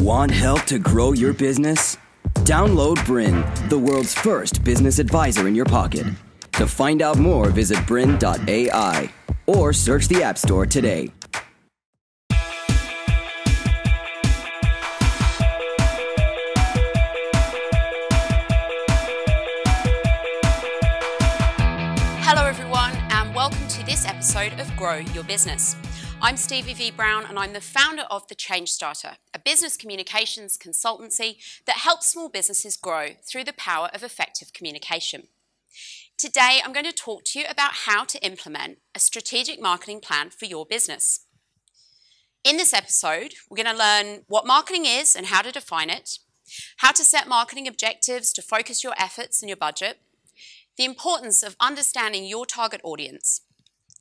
Want help to grow your business? Download BRiN, the world's first business advisor in your pocket. To find out more, visit BRiN.ai or search the App Store today. Hello everyone, and welcome to this episode of Grow Your Business. I'm Stevie Brown, and I'm the founder of The Change Starter, a business communications consultancy that helps small businesses grow through the power of effective communication. Today, I'm going to talk to you about how to implement a strategic marketing plan for your business. In this episode, we're going to learn what marketing is and how to define it, how to set marketing objectives to focus your efforts and your budget, the importance of understanding your target audience,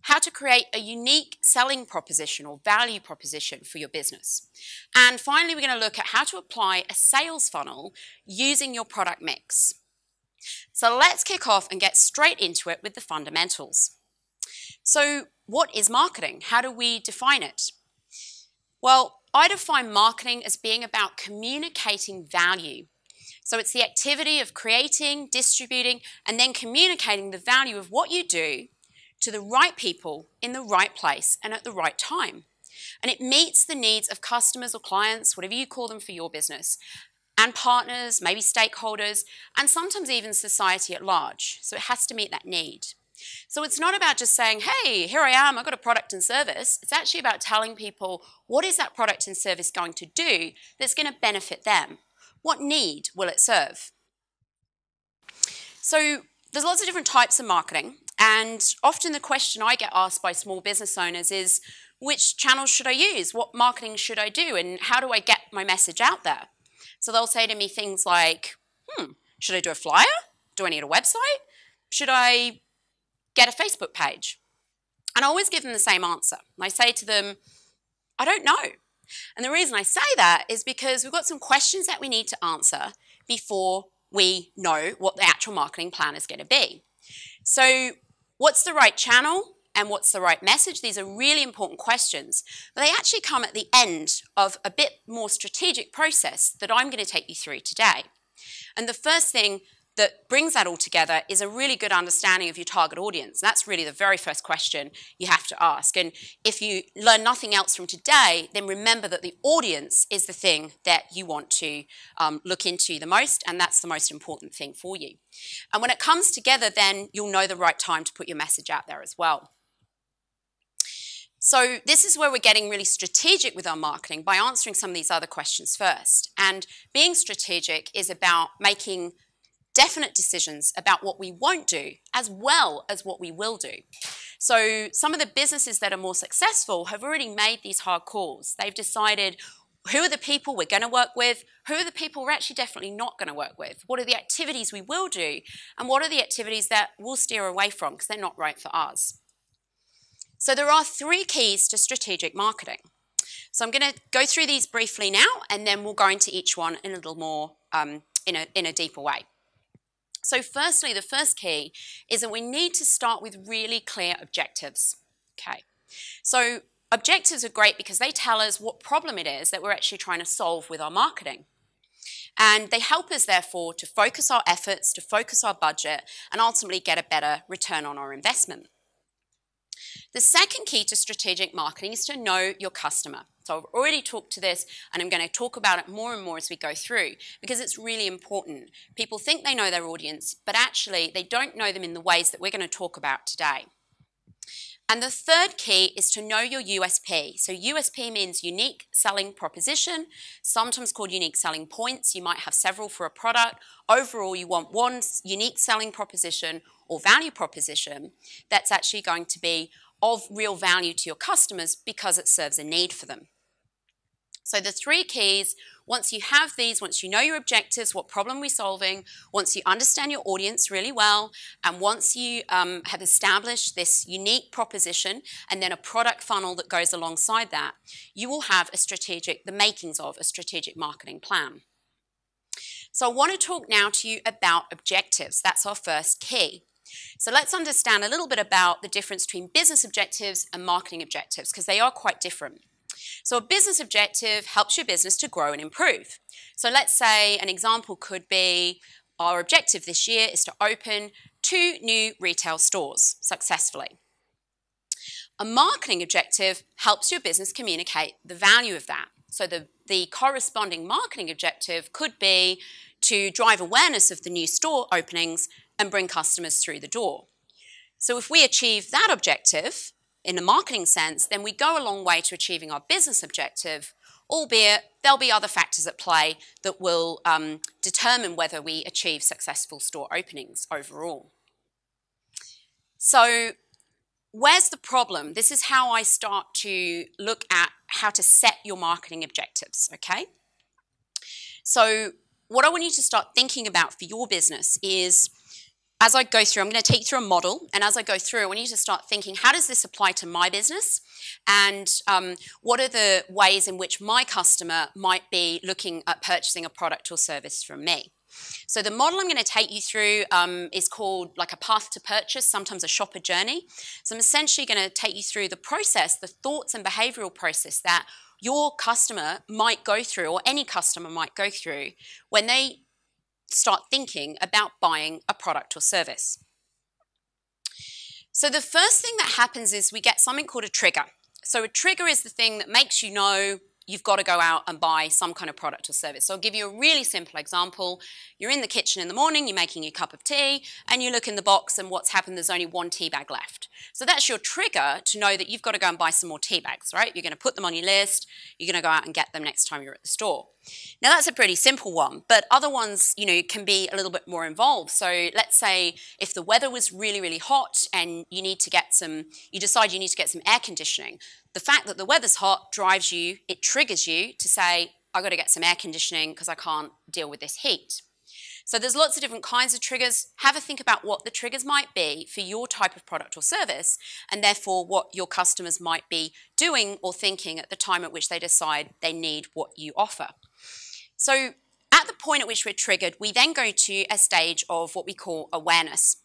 how to create a unique selling proposition or value proposition for your business. And finally, we're going to look at how to apply a sales funnel using your product mix. So let's kick off and get straight into it with the fundamentals. So what is marketing? How do we define it? Well, I define marketing as being about communicating value. So it's the activity of creating, distributing, and then communicating the value of what you do to the right people in the right place and at the right time. And it meets the needs of customers or clients, whatever you call them for your business, and partners, maybe stakeholders, and sometimes even society at large. So it has to meet that need. So it's not about just saying, hey, here I am, I've got a product and service. It's actually about telling people, what is that product and service going to do that's going to benefit them? What need will it serve? So there's lots of different types of marketing, and often the question I get asked by small business owners is, which channels should I use? What marketing should I do? And how do I get my message out there? So they'll say to me things like, should I do a flyer? Do I need a website? Should I get a Facebook page? And I always give them the same answer. I say to them, I don't know. And the reason I say that is because we've got some questions that we need to answer before we know what the actual marketing plan is going to be. So what's the right channel and what's the right message? These are really important questions, but they actually come at the end of a bit more strategic process that I'm going to take you through today. And the first thing that brings that all together is a really good understanding of your target audience. That's really the very first question you have to ask. And if you learn nothing else from today, then remember that the audience is the thing that you want to look into the most, and that's the most important thing for you. And when it comes together, then you'll know the right time to put your message out there as well. So this is where we're getting really strategic with our marketing by answering some of these other questions first. And being strategic is about making definite decisions about what we won't do as well as what we will do. So some of the businesses that are more successful have already made these hard calls. They've decided who are the people we're going to work with, who are the people we're actually definitely not going to work with, what are the activities we will do, and what are the activities that we'll steer away from because they're not right for us. So there are 3 keys to strategic marketing. So I'm going to go through these briefly now, and then we'll go into each one in a little more in a deeper way. So firstly, the first key is that we need to start with really clear objectives. Okay. So objectives are great because they tell us what problem it is that we're actually trying to solve with our marketing. And they help us, therefore, to focus our efforts, to focus our budget, and ultimately get a better return on our investment. The second key to strategic marketing is to know your customer. So I've already talked to this, and I'm going to talk about it more and more as we go through because it's really important. People think they know their audience, but actually they don't know them in the ways that we're going to talk about today. And the third key is to know your USP. So USP means unique selling proposition, sometimes called unique selling points. You might have several for a product. Overall, you want one unique selling proposition or value proposition that's actually going to be of real value to your customers because it serves a need for them. So the 3 keys, once you have these, once you know your objectives, what problem we're solving, once you understand your audience really well, and once you have established this unique proposition and then a product funnel that goes alongside that, you will have the makings of a strategic marketing plan. So I want to talk now to you about objectives. That's our first key. So let's understand a little bit about the difference between business objectives and marketing objectives because they are quite different. So a business objective helps your business to grow and improve. So let's say an example could be our objective this year is to open 2 new retail stores successfully. A marketing objective helps your business communicate the value of that. So the corresponding marketing objective could be to drive awareness of the new store openings and bring customers through the door. So if we achieve that objective in a marketing sense, then we go a long way to achieving our business objective, albeit there'll be other factors at play that will determine whether we achieve successful store openings overall. So where's the problem? This is how I start to look at how to set your marketing objectives, okay? So what I want you to start thinking about for your business is, as I go through, I'm going to take you through a model, and as I go through, I want you to start thinking, how does this apply to my business? And what are the ways in which my customer might be looking at purchasing a product or service from me? So the model I'm going to take you through is called like a path to purchase, sometimes a shopper journey. So I'm essentially going to take you through the process, the thoughts and behavioral process that your customer might go through, or any customer might go through, when they start thinking about buying a product or service. So the first thing that happens is we get something called a trigger. So a trigger is the thing that makes you know you've got to go out and buy some kind of product or service. So I'll give you a really simple example. You're in the kitchen in the morning, you're making your cup of tea, and you look in the box and what's happened, there's only 1 tea bag left. So that's your trigger to know that you've got to go and buy some more tea bags, right? You're going to put them on your list, you're going to go out and get them next time you're at the store. Now that's a pretty simple one, but other ones, you know, can be a little bit more involved. So let's say if the weather was really, really hot and you decide you need to get some air conditioning. The fact that the weather's hot drives you, it triggers you to say, I've got to get some air conditioning because I can't deal with this heat. So there's lots of different kinds of triggers. Have a think about what the triggers might be for your type of product or service, and therefore what your customers might be doing or thinking at the time at which they decide they need what you offer. So at the point at which we're triggered, we then go to a stage of what we call awareness.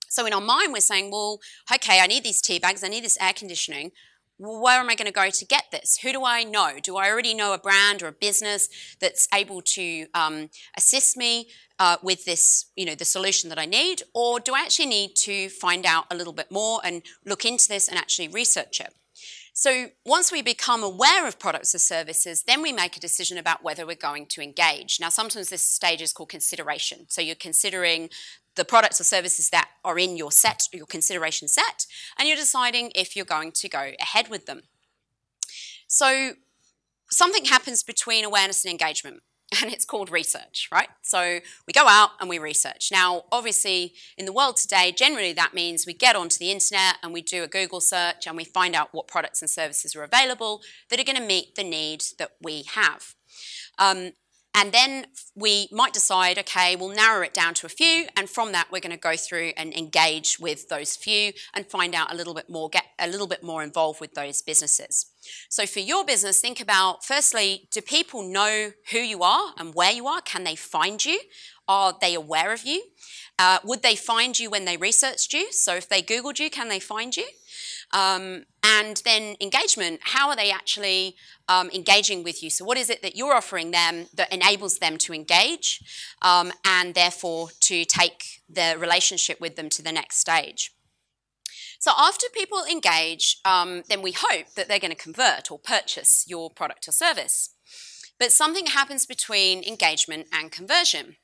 So in our mind, we're saying, well, okay, I need these tea bags, I need this air conditioning. Well, where am I going to go to get this? Who do I know? Do I already know a brand or a business that's able to assist me with this, you know, the solution that I need? Or do I actually need to find out a little bit more and look into this and actually research it? So once we become aware of products or services, then we make a decision about whether we're going to engage. Now, sometimes this stage is called consideration. So you're considering the products or services that are in your set, your consideration set, and you're deciding if you're going to go ahead with them. So something happens between awareness and engagement, and it's called research, right? So we go out and we research. Now, obviously, in the world today, generally that means we get onto the internet and we do a Google search and we find out what products and services are available that are going to meet the need that we have. And then we might decide, okay, we'll narrow it down to a few, and from that we're going to go through and engage with those few and find out a little bit more, get a little bit more involved with those businesses. So for your business, think about, firstly, do people know who you are and where you are? Can they find you? Are they aware of you? Would they find you when they researched you? So if they Googled you, can they find you? And then engagement, how are they actually engaging with you? So what is it that you're offering them that enables them to engage and therefore to take the relationship with them to the next stage? So after people engage, then we hope that they're going to convert or purchase your product or service. But something happens between engagement and conversion,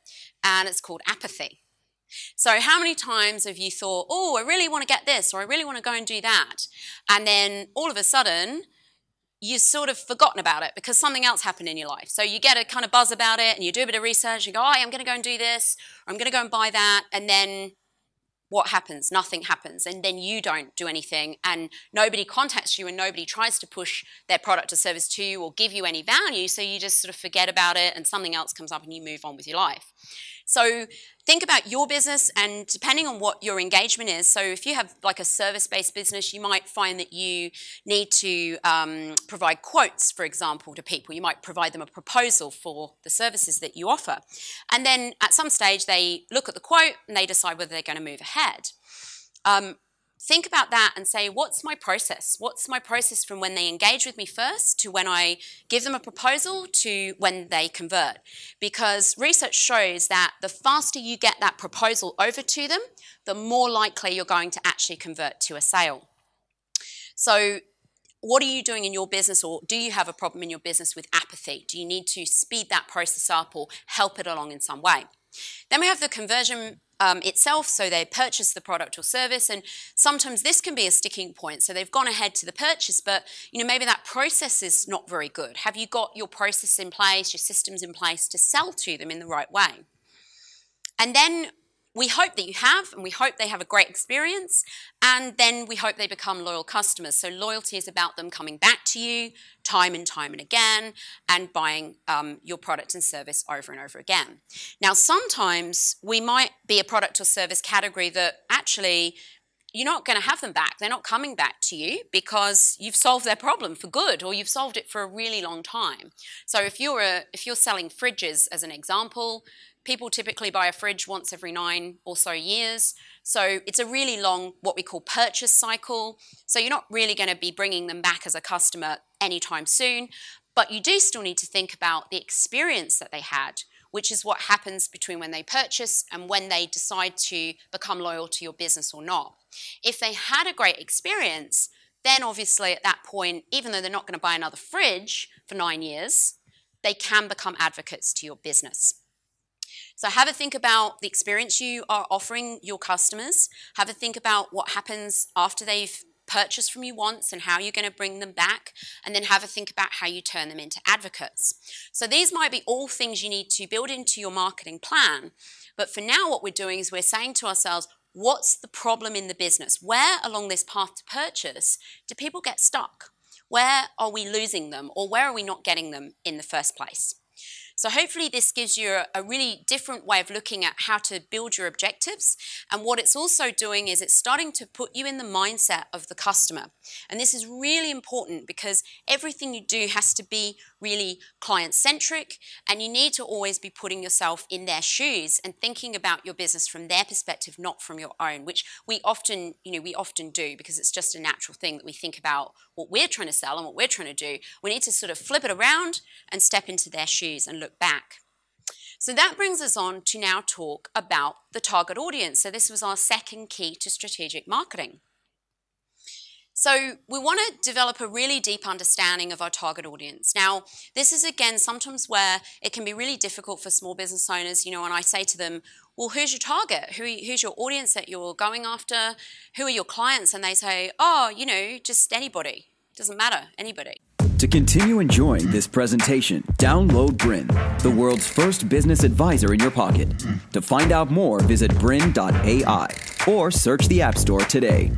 and it's called apathy. So how many times have you thought, oh, I really want to get this, or I really want to go and do that, and then all of a sudden you've sort of forgotten about it because something else happened in your life. So you get a kind of buzz about it and you do a bit of research, you go, oh, I'm going to go and do this, or I'm going to go and buy that, and then what happens? Nothing happens, and then you don't do anything, and nobody contacts you and nobody tries to push their product or service to you or give you any value, so you just sort of forget about it and something else comes up and you move on with your life. So think about your business, and depending on what your engagement is, so if you have like a service-based business, you might find that you need to provide quotes, for example, to people. You might provide them a proposal for the services that you offer. And then at some stage, they look at the quote and they decide whether they're going to move ahead. think about that and say, what's my process? What's my process from when they engage with me first to when I give them a proposal to when they convert? Because research shows that the faster you get that proposal over to them, the more likely you're going to actually convert to a sale. So what are you doing in your business, or do you have a problem in your business with apathy? Do you need to speed that process up or help it along in some way? Then we have the conversion itself, so they purchase the product or service, and sometimes this can be a sticking point. So they've gone ahead to the purchase, but maybe that process is not very good. Have you got your process in place, your systems in place to sell to them in the right way? And then we hope that you have, and we hope they have a great experience, and then we hope they become loyal customers. So loyalty is about them coming back to you time and time and again and buying your product and service over and over again. Now, sometimes we might be a product or service category that actually you're not going to have them back. They're not coming back to you because you've solved their problem for good, or you've solved it for a really long time. So if you're selling fridges, as an example, people typically buy a fridge once every 9 or so years. So it's a really long, what we call purchase cycle. So you're not really going to be bringing them back as a customer anytime soon, but you do still need to think about the experience that they had, which is what happens between when they purchase and when they decide to become loyal to your business or not. If they had a great experience, then obviously at that point, even though they're not going to buy another fridge for 9 years, they can become advocates to your business. So have a think about the experience you are offering your customers. Have a think about what happens after they've purchased from you once and how you're going to bring them back. And then have a think about how you turn them into advocates. So these might be all things you need to build into your marketing plan. But for now, what we're doing is we're saying to ourselves, what's the problem in the business? Where along this path to purchase do people get stuck? Where are we losing them, or where are we not getting them in the first place? So hopefully this gives you a really different way of looking at how to build your objectives. And what it's also doing is it's starting to put you in the mindset of the customer. And this is really important because everything you do has to be really client-centric, and you need to always be putting yourself in their shoes and thinking about your business from their perspective, not from your own, which we often do, because it's just a natural thing that we think about what we're trying to sell and what we're trying to do. We need to sort of flip it around and step into their shoes and look back. So that brings us on to now talk about the target audience. So this was our second key to strategic marketing. So we want to develop a really deep understanding of our target audience. Now, this is, again, sometimes where it can be really difficult for small business owners, and I say to them, well, who's your target? Who's your audience that you're going after? Who are your clients? And they say, oh, just anybody. Doesn't matter, anybody. To continue enjoying this presentation, download BRiN, the world's first business advisor in your pocket. To find out more, visit BRiN.ai or search the App Store today.